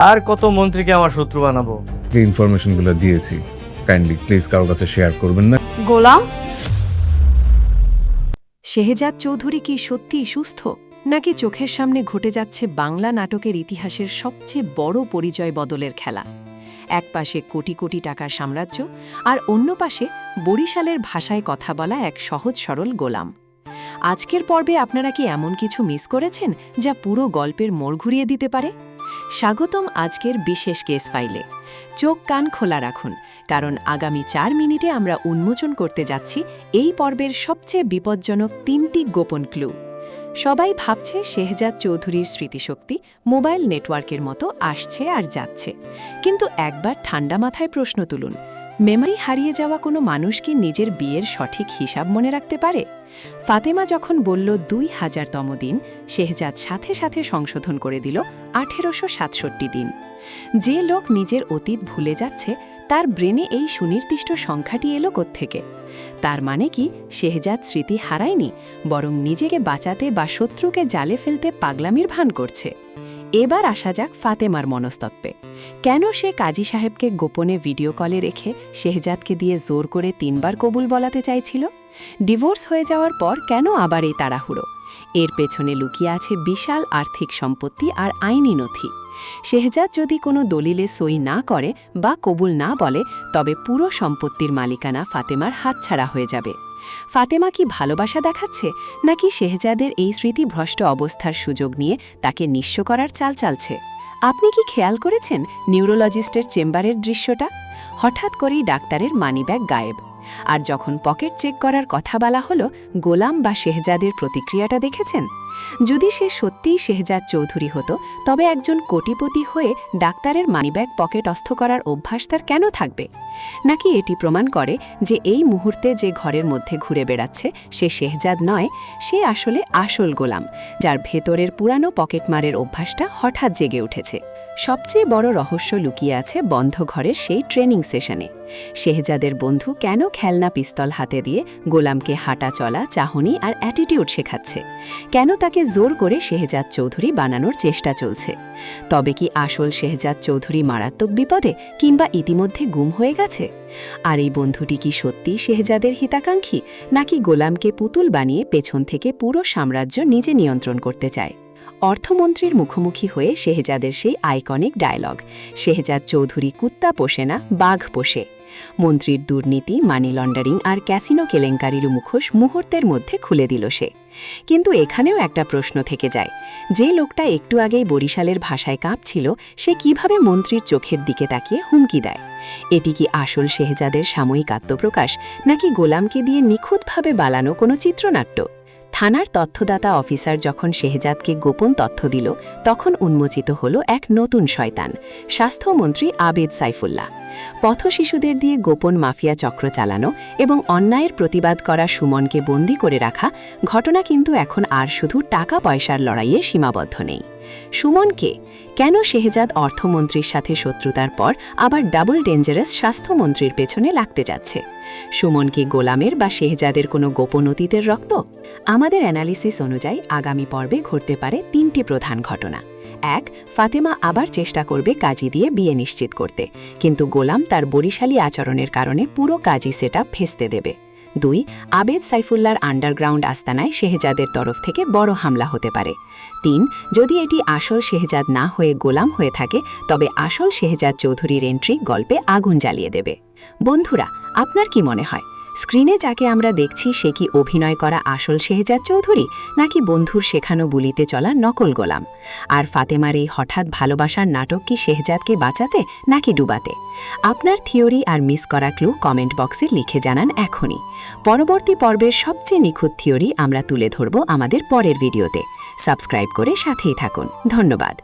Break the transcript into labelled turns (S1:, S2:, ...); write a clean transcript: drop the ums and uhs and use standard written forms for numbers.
S1: আর কত মন্ত্রীকে আমার শত্রু বানাবো?
S2: এই ইনফরমেশনগুলো দিয়েছি, কাইন্ডলি প্লিজ কারোর কাছে শেয়ার করবেন না।
S3: গোলাম,
S4: শেহজাদ চৌধুরী কি সত্যিই সুস্থ, নাকি চোখের সামনে ঘটে যাচ্ছে বাংলা নাটকের ইতিহাসের সবচেয়ে বড় পরিচয় বদলের খেলা? এক পাশে কোটি কোটি টাকার সাম্রাজ্য, আর অন্য পাশে বরিশালের ভাষায় কথা বলা এক সহজ সরল গোলাম। আজকের পর্বে আপনারা কি এমন কিছু মিস করেছেন যা পুরো গল্পের মোড় ঘুরিয়ে দিতে পারে? স্বাগতম আজকের বিশেষ কেস ফাইলে। চোখ কান খোলা রাখুন, কারণ আগামী 4 মিনিটে আমরা উন্মোচন করতে যাচ্ছি এই পর্বের সবচেয়ে বিপজ্জনক 3টি গোপন ক্লু। সবাই ভাবছে শেহজাদ চৌধুরীর স্মৃতিশক্তি মোবাইল নেটওয়ার্কের মতো আসছে আর যাচ্ছে, কিন্তু একবার ঠান্ডা মাথায় প্রশ্ন তুলুন, মেমরি হারিয়ে যাওয়া কোনো মানুষ কি নিজের বিয়ের সঠিক হিসাব মনে রাখতে পারে? ফাতেমা যখন বলল 2000তম দিন, শেহজাদ সাথে সাথে সংশোধন করে দিল 1867 দিন। যে লোক নিজের অতীত ভুলে যাচ্ছে, তার ব্রেনে এই সুনির্দিষ্ট সংখ্যাটি এলো কোত্থেকে? তার মানে কি শেহজাদ স্মৃতি হারায়নি, বরং নিজেকে বাঁচাতে বা শত্রুকে জালে ফেলতে পাগলামির ভান করছে? এবার আসা যাক ফাতেমার মনস্তত্ত্বে। কেন সে কাজী সাহেবকে গোপনে ভিডিও কলে রেখে শেহজাদকে দিয়ে জোর করে 3 বার কবুল বলাতে চাইছিল? ডিভোর্স হয়ে যাওয়ার পর কেন আবার এই তাড়াহুড়ো? এর পেছনে লুকিয়ে আছে বিশাল আর্থিক সম্পত্তি আর আইনি নথি। শেহজাদ যদি কোনো দলিলে সই না করে বা কবুল না বলে, তবে পুরো সম্পত্তির মালিকানা ফাতেমার হাতছাড়া হয়ে যাবে। ফাতেমা কি ভালোবাসা দেখাচ্ছে, নাকি শেহজাদের এই স্মৃতিভ্রষ্ট অবস্থার সুযোগ নিয়ে তাকে নিঃস্ব করার চাল চালছে? আপনি কি খেয়াল করেছেন নিউরোলজিস্টের চেম্বারের দৃশ্যটা? হঠাৎ করেই ডাক্তারের মানিব্যাগ গায়েব, আর যখন পকেট চেক করার কথা বলা হলো, গোলাম বা শেহজাদের প্রতিক্রিয়াটা দেখেছেন? যদি সে সত্যিই শেহজাদ চৌধুরী হতো, তবে একজন কোটিপতি হয়ে ডাক্তারের মানিব্যাগ পকেটস্থ করার অভ্যাস তার কেন থাকবে? নাকি এটি প্রমাণ করে যে এই মুহূর্তে যে ঘরের মধ্যে ঘুরে বেড়াচ্ছে সে শেহজাদ নয়, সে আসলে আসল গোলাম, যার ভেতরের পুরানো পকেটমারের অভ্যাসটা হঠাৎ জেগে উঠেছে? সবচেয়ে বড় রহস্য লুকিয়ে আছে বন্ধ ঘরের সেই ট্রেনিং সেশনে। শেহজাদের বন্ধু কেন খেলনা পিস্তল হাতে দিয়ে গোলামকে হাঁটা চলা, চাহনি আর অ্যাটিটিউড শেখাচ্ছে? কেন তাকে জোর করে শেহজাদ চৌধুরী বানানোর চেষ্টা চলছে? তবে কি আসল শেহজাদ চৌধুরী মারাত্মক বিপদে, কিংবা ইতিমধ্যে গুম হয়ে গেছে? আর এই বন্ধুটি কি সত্যি শেহজাদের হিতাকাঙ্ক্ষী, নাকি গোলামকে পুতুল বানিয়ে পেছন থেকে পুরো সাম্রাজ্য নিজে নিয়ন্ত্রণ করতে চায়? অর্থমন্ত্রীর মুখোমুখি হয়ে শেহজাদের সেই আইকনিক ডায়লগ, শেহজাদ চৌধুরী কুত্তা পোষে না, বাঘ পোষে। মন্ত্রীর দুর্নীতি, মানি লন্ডারিং আর ক্যাসিনো কেলেঙ্কারির মুখোশ মুহূর্তের মধ্যে খুলে দিল সে। কিন্তু এখানেও একটা প্রশ্ন থেকে যায়, যে লোকটা একটু আগেই বরিশালের ভাষায় কাঁপছিল, সে কিভাবে মন্ত্রীর চোখের দিকে তাকিয়ে হুমকি দেয়? এটি কি আসল শেহজাদের সাময়িক আত্মপ্রকাশ, নাকি গোলামকে দিয়ে নিখুঁতভাবে বানানো কোনো চিত্রনাট্য? থানার তথ্যদাতা অফিসার যখন শেহজাদকে গোপন তথ্য দিল, তখন উন্মোচিত হল এক নতুন শয়তান, স্বাস্থ্যমন্ত্রী আবেদ সাইফুল্লাহ। পথশিশুদের দিয়ে গোপন মাফিয়া চক্র চালানো এবং অন্যায়ের প্রতিবাদ করা সুমনকে বন্দী করে রাখা ঘটনা কিন্তু এখন আর শুধু টাকা পয়সার লড়াইয়ে সীমাবদ্ধ নেই। সুমনকে কেন শেহজাদ অর্থমন্ত্রীর সাথে শত্রুতার পর আবার ডাবল ডেঞ্জারাস স্বাস্থ্যমন্ত্রীর পেছনে লাগতে যাচ্ছে? সুমন কি গোলামের বা শেহজাদের কোনো গোপন অতীতের রক্ত? আমাদের অ্যানালিসিস অনুযায়ী আগামী পর্বে ঘটতে পারে 3টি প্রধান ঘটনা। 1. ফাতেমা আবার চেষ্টা করবে কাজী দিয়ে বিয়ে নিশ্চিত করতে, কিন্তু গোলাম তার বরিশালী আচরণের কারণে পুরো কাজী সেটআপ ভেস্তে দেবে। 2. আবেদ সাইফুল্লাহর আন্ডারগ্রাউন্ড আস্তানায় শেহজাদের তরফ থেকে বড় হামলা হতে পারে। 3. যদি এটি আসল শেহজাদ না হয়ে গোলাম হয়ে থাকে, তবে আসল শেহজাদ চৌধুরীর এন্ট্রি গল্পে আগুন জ্বালিয়ে দেবে। বন্ধুরা, আপনার কি মনে হয়, স্ক্রিনে যাকে আমরা দেখছি সে কি অভিনয় করা আসল শেহজাদ চৌধুরী, নাকি বন্ধুর শেখানো বুলিতে চলা নকল গোলাম? আর ফাতেমার এই হঠাৎ ভালোবাসার নাটক কি শেহজাদকে বাঁচাতে নাকি ডুবাতে? আপনার থিওরি আর মিস করা ক্লু কমেন্ট বক্সে লিখে জানান এখনই। পরবর্তী পর্বের সবচেয়ে নিখুঁত থিওরি আমরা তুলে ধরব আমাদের পরের ভিডিওতে। সাবস্ক্রাইব করে সাথেই থাকুন। ধন্যবাদ।